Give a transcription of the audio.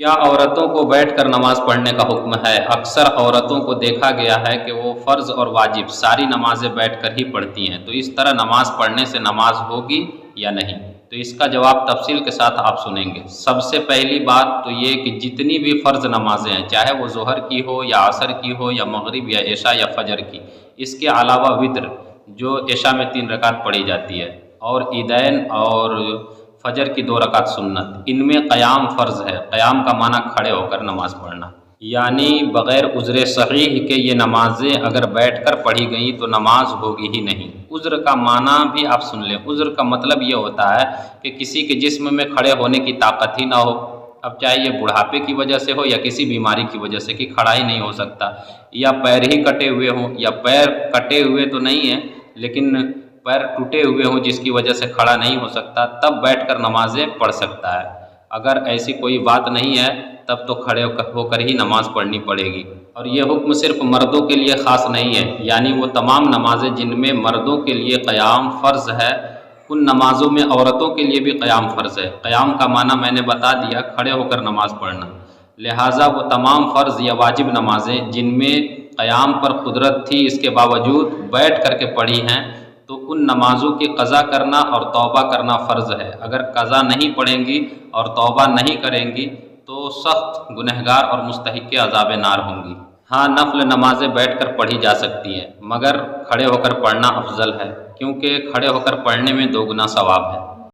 क्या औरतों को बैठकर नमाज पढ़ने का हुक्म है? अक्सर औरतों को देखा गया है कि वो फ़र्ज़ और वाजिब सारी नमाज़ें बैठकर ही पढ़ती हैं, तो इस तरह नमाज़ पढ़ने से नमाज होगी या नहीं? तो इसका जवाब तफ़सील के साथ आप सुनेंगे। सबसे पहली बात तो ये कि जितनी भी फ़र्ज़ नमाज़ें हैं, चाहे वो ज़ोहर की हो या असर की हो या मगरिब या इशा या फ़जर की, इसके अलावा वित्र जो इशा में 3 रकात पढ़ी जाती है और ईदैन और फजर की 2 रकात सुन्नत, इनमें क़याम फ़र्ज़ है। क़याम का माना खड़े होकर नमाज़ पढ़ना, यानी बग़ैर उज़्र सहीह के ये नमाज़ें अगर बैठकर पढ़ी गईं तो नमाज होगी ही नहीं। उज़्र का माना भी आप सुन लें। उज़्र का मतलब ये होता है कि किसी के जिस्म में खड़े होने की ताकत ही ना हो। अब चाहे ये बुढ़ापे की वजह से हो या किसी बीमारी की वजह से कि खड़ा ही नहीं हो सकता, या पैर ही कटे हुए हों, या पैर कटे हुए तो नहीं हैं लेकिन पैर टूटे हुए हों जिसकी वजह से खड़ा नहीं हो सकता, तब बैठकर नमाज़ें पढ़ सकता है। अगर ऐसी कोई बात नहीं है तब तो खड़े होकर ही नमाज़ पढ़नी पड़ेगी। और ये हुक्म सिर्फ़ मर्दों के लिए ख़ास नहीं है, यानी वो तमाम नमाज़ें जिनमें मर्दों के लिए क़याम फ़र्ज़ है, उन नमाज़ों में औरतों के लिए भी क़याम फ़र्ज़ है। क़याम का माना मैंने बता दिया, खड़े होकर नमाज़ पढ़ना। लिहाजा वो तमाम फ़र्ज़ या वाजिब नमाज़ें जिनमें क़याम पर क़ुदरत थी, इसके बावजूद बैठ कर के पढ़ी हैं, तो उन नमाज़ों की क़ज़ा करना और तौबा करना फ़र्ज़ है। अगर क़ज़ा नहीं पढ़ेंगी और तौबा नहीं करेंगी तो सख्त गुनहगार और मुस्तहिक़ अज़ाब नार होंगी। हाँ, नफ़िल नमाज़ें बैठकर पढ़ी जा सकती हैं, मगर खड़े होकर पढ़ना अफ़ज़ल है, क्योंकि खड़े होकर पढ़ने में 2 गुना सवाब है।